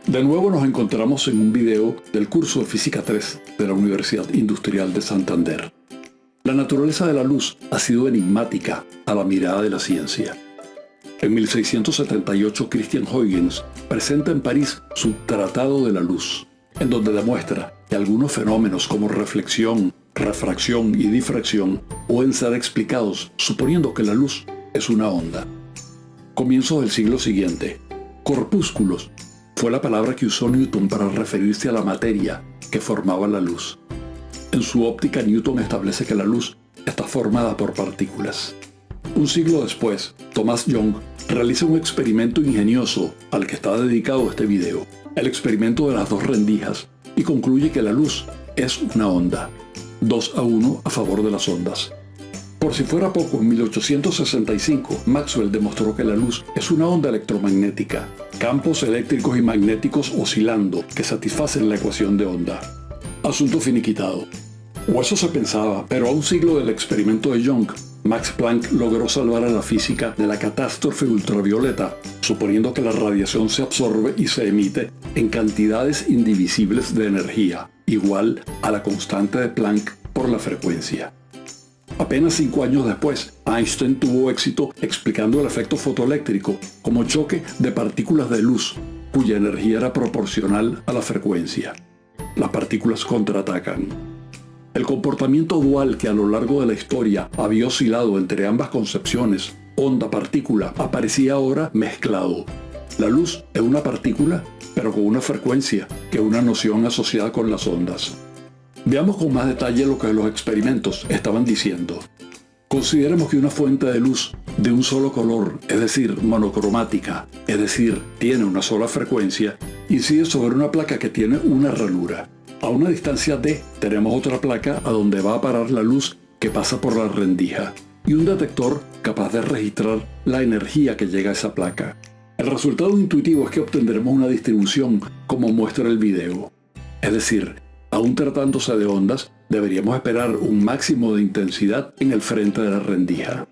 De nuevo nos encontramos en un video del curso de Física 3 de la Universidad Industrial de Santander. La naturaleza de la luz ha sido enigmática a la mirada de la ciencia. En 1678 Christian Huygens presenta en París su Tratado de la Luz, en donde demuestra que algunos fenómenos como reflexión, refracción y difracción pueden ser explicados suponiendo que la luz es una onda. Comienzos del siglo siguiente. Corpúsculos fue la palabra que usó Newton para referirse a la materia que formaba la luz. En su óptica, Newton establece que la luz está formada por partículas. Un siglo después, Thomas Young realiza un experimento ingenioso al que está dedicado este video, el experimento de las dos rendijas, y concluye que la luz es una onda. 2-1 a favor de las ondas. Por si fuera poco, en 1865, Maxwell demostró que la luz es una onda electromagnética, campos eléctricos y magnéticos oscilando que satisfacen la ecuación de onda. Asunto finiquitado. O eso se pensaba, pero a un siglo del experimento de Young, Max Planck logró salvar a la física de la catástrofe ultravioleta, suponiendo que la radiación se absorbe y se emite en cantidades indivisibles de energía, igual a la constante de Planck por la frecuencia. Apenas 5 años después, Einstein tuvo éxito explicando el efecto fotoeléctrico como choque de partículas de luz, cuya energía era proporcional a la frecuencia. Las partículas contraatacan. El comportamiento dual que a lo largo de la historia había oscilado entre ambas concepciones, onda-partícula, aparecía ahora mezclado. La luz es una partícula, pero con una frecuencia, que es una noción asociada con las ondas. Veamos con más detalle lo que los experimentos estaban diciendo. Consideremos que una fuente de luz de un solo color, es decir, monocromática, es decir, tiene una sola frecuencia, incide sobre una placa que tiene una ranura. A una distancia d tenemos otra placa a donde va a parar la luz que pasa por la rendija y un detector capaz de registrar la energía que llega a esa placa. El resultado intuitivo es que obtendremos una distribución como muestra el video. Es decir, aún tratándose de ondas, deberíamos esperar un máximo de intensidad en el frente de la rendija.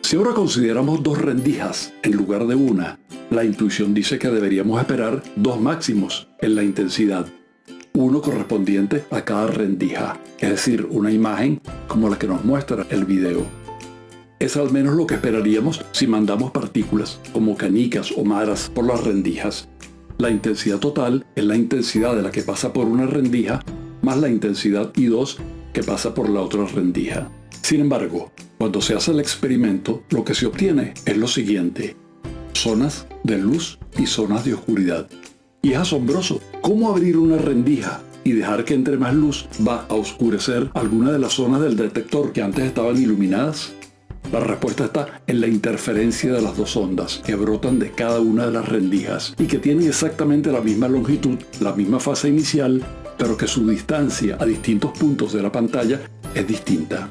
Si ahora consideramos dos rendijas en lugar de una, la intuición dice que deberíamos esperar dos máximos en la intensidad, uno correspondiente a cada rendija, es decir, una imagen como la que nos muestra el video. Es al menos lo que esperaríamos si mandamos partículas, como canicas o maras, por las rendijas. La intensidad total es la intensidad de la que pasa por una rendija más la intensidad I2 que pasa por la otra rendija. Sin embargo, cuando se hace el experimento, lo que se obtiene es lo siguiente: zonas de luz y zonas de oscuridad. Y es asombroso cómo abrir una rendija y dejar que entre más luz va a oscurecer alguna de las zonas del detector que antes estaban iluminadas. La respuesta está en la interferencia de las dos ondas que brotan de cada una de las rendijas y que tienen exactamente la misma longitud, la misma fase inicial, pero que su distancia a distintos puntos de la pantalla es distinta.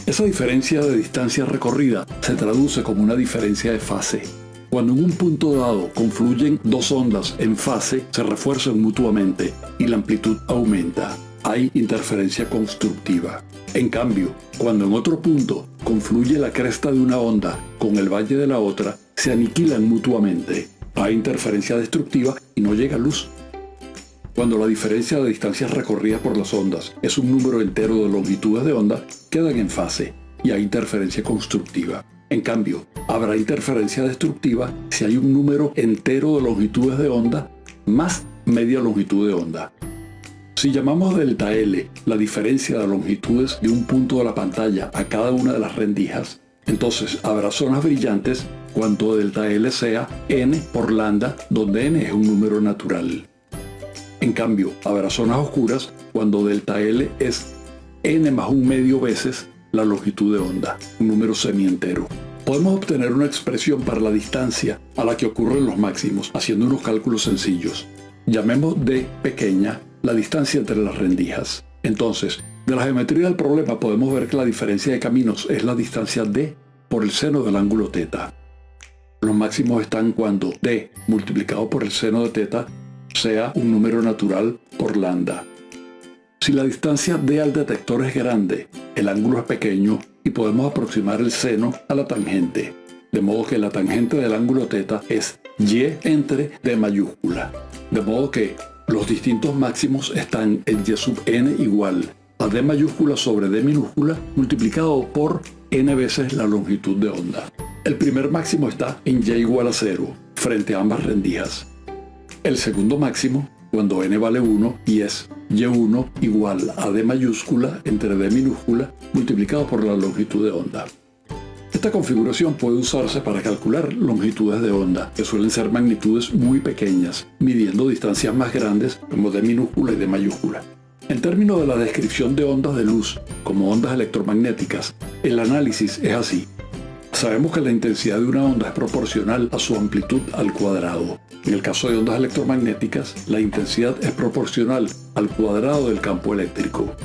Esa diferencia de distancia recorrida se traduce como una diferencia de fase. Cuando en un punto dado confluyen dos ondas en fase, se refuerzan mutuamente y la amplitud aumenta. Hay interferencia constructiva. En cambio, cuando en otro punto confluye la cresta de una onda con el valle de la otra, se aniquilan mutuamente. Hay interferencia destructiva y no llega luz. Cuando la diferencia de distancias recorridas por las ondas es un número entero de longitudes de onda, quedan en fase y hay interferencia constructiva. En cambio, habrá interferencia destructiva si hay un número entero de longitudes de onda más media longitud de onda. Si llamamos delta L la diferencia de longitudes de un punto de la pantalla a cada una de las rendijas, entonces habrá zonas brillantes cuando delta L sea n por lambda, donde n es un número natural. En cambio, habrá zonas oscuras cuando delta L es n más un medio veces la longitud de onda, un número semientero. Podemos obtener una expresión para la distancia a la que ocurren los máximos, haciendo unos cálculos sencillos. Llamemos d pequeña la distancia entre las rendijas. Entonces, de la geometría del problema podemos ver que la diferencia de caminos es la distancia d por el seno del ángulo θ. Los máximos están cuando d multiplicado por el seno de θ sea un número natural por lambda. Si la distancia d al detector es grande, el ángulo es pequeño y podemos aproximar el seno a la tangente. de modo que la tangente del ángulo θ es y entre d mayúscula, de modo que los distintos máximos están en y sub n igual a d mayúscula sobre d minúscula multiplicado por n veces la longitud de onda. El primer máximo está en y igual a 0, frente a ambas rendijas. El segundo máximo, cuando n vale 1, y es y1 igual a d mayúscula entre d minúscula multiplicado por la longitud de onda. Esta configuración puede usarse para calcular longitudes de onda, que suelen ser magnitudes muy pequeñas, midiendo distancias más grandes como d minúscula y d mayúscula. En términos de la descripción de ondas de luz como ondas electromagnéticas, el análisis es así. Sabemos que la intensidad de una onda es proporcional a su amplitud al cuadrado. En el caso de ondas electromagnéticas, la intensidad es proporcional al cuadrado del campo eléctrico.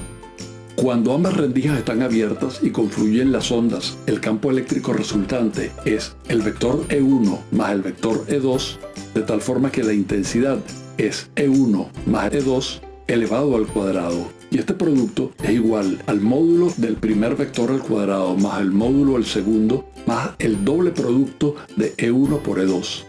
Cuando ambas rendijas están abiertas y confluyen las ondas, el campo eléctrico resultante es el vector E1 más el vector E2, de tal forma que la intensidad es E1 más E2 elevado al cuadrado. Y este producto es igual al módulo del primer vector al cuadrado más el módulo del segundo más el doble producto de E1 por E2.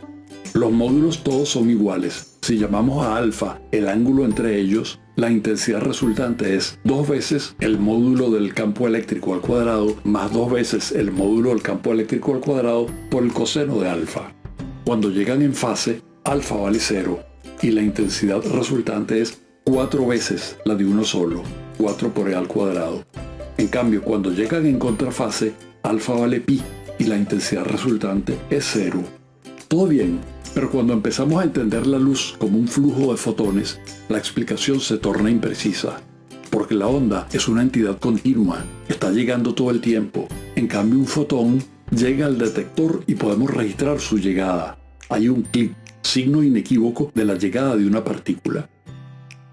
Los módulos todos son iguales. Si llamamos a alfa el ángulo entre ellos, la intensidad resultante es 2 veces el módulo del campo eléctrico al cuadrado más 2 veces el módulo del campo eléctrico al cuadrado por el coseno de alfa. Cuando llegan en fase, alfa vale 0 y la intensidad resultante es 4 veces la de uno solo, 4 por e al cuadrado. En cambio, cuando llegan en contrafase, alfa vale pi y la intensidad resultante es 0. Todo bien, pero cuando empezamos a entender la luz como un flujo de fotones, la explicación se torna imprecisa, porque la onda es una entidad continua, está llegando todo el tiempo. En cambio, un fotón llega al detector y podemos registrar su llegada. Hay un clic, signo inequívoco de la llegada de una partícula.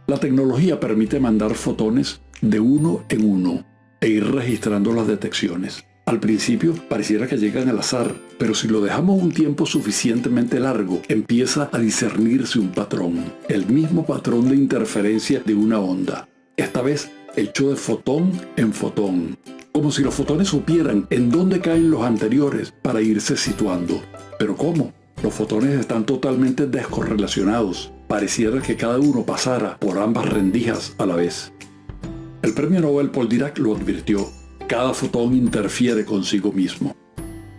La tecnología permite mandar fotones de uno en uno e ir registrando las detecciones. Al principio pareciera que llegan al azar, pero si lo dejamos un tiempo suficientemente largo, empieza a discernirse un patrón, el mismo patrón de interferencia de una onda, esta vez hecho de fotón en fotón, como si los fotones supieran en dónde caen los anteriores para irse situando. ¿Pero cómo? Los fotones están totalmente descorrelacionados. Pareciera que cada uno pasara por ambas rendijas a la vez. El premio Nobel Paul Dirac lo advirtió. Cada fotón interfiere consigo mismo.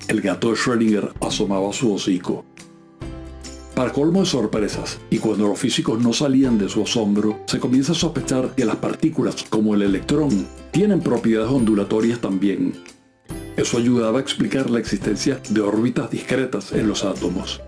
El gato de Schrödinger asomaba su hocico. Para colmo de sorpresas, y cuando los físicos no salían de su asombro, se comienza a sospechar que las partículas, como el electrón, tienen propiedades ondulatorias también. Eso ayudaba a explicar la existencia de órbitas discretas en los átomos.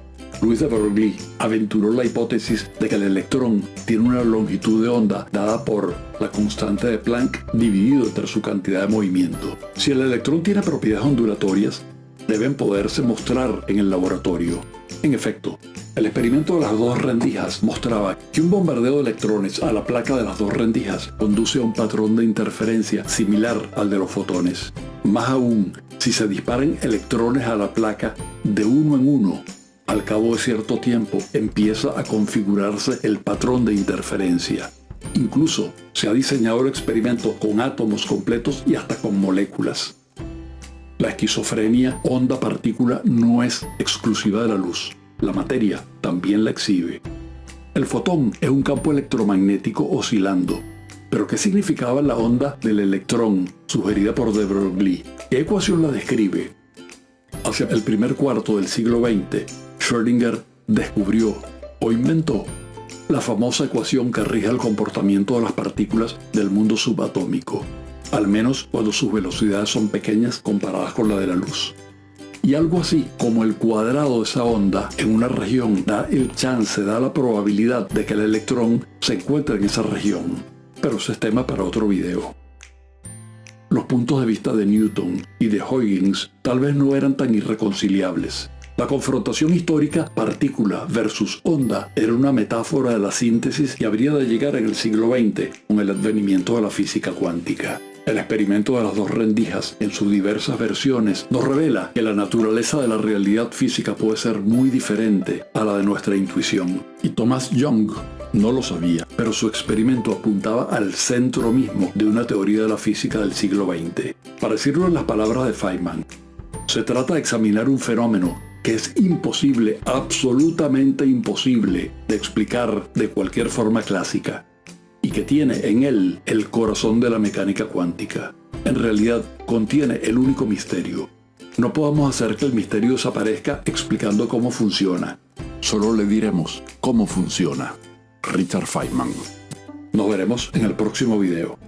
Louis de Broglie aventuró la hipótesis de que el electrón tiene una longitud de onda dada por la constante de Planck dividido entre su cantidad de movimiento. Si el electrón tiene propiedades ondulatorias, deben poderse mostrar en el laboratorio. En efecto, el experimento de las dos rendijas mostraba que un bombardeo de electrones a la placa de las dos rendijas conduce a un patrón de interferencia similar al de los fotones. Más aún, si se disparan electrones a la placa de uno en uno, al cabo de cierto tiempo empieza a configurarse el patrón de interferencia. Incluso se ha diseñado el experimento con átomos completos y hasta con moléculas. La esquizofrenia onda-partícula no es exclusiva de la luz. La materia también la exhibe. El fotón es un campo electromagnético oscilando. ¿Pero qué significaba la onda del electrón sugerida por de Broglie? ¿Qué ecuación la describe? Hacia el primer cuarto del siglo XX, Schrödinger descubrió o inventó la famosa ecuación que rige el comportamiento de las partículas del mundo subatómico, al menos cuando sus velocidades son pequeñas comparadas con la de la luz. Y algo así como el cuadrado de esa onda en una región da la probabilidad de que el electrón se encuentre en esa región. Pero ese es tema para otro video. Los puntos de vista de Newton y de Huygens tal vez no eran tan irreconciliables. La confrontación histórica partícula versus onda era una metáfora de la síntesis que habría de llegar en el siglo XX con el advenimiento de la física cuántica. El experimento de las dos rendijas en sus diversas versiones nos revela que la naturaleza de la realidad física puede ser muy diferente a la de nuestra intuición. Y Thomas Young no lo sabía, pero su experimento apuntaba al centro mismo de una teoría de la física del siglo XX. Para decirlo en las palabras de Feynman, Se trata de examinar un fenómeno que es imposible, absolutamente imposible, de explicar de cualquier forma clásica, y que tiene en él el corazón de la mecánica cuántica. En realidad, contiene el único misterio. No podemos hacer que el misterio desaparezca explicando cómo funciona. Solo le diremos cómo funciona. Richard Feynman. Nos veremos en el próximo video.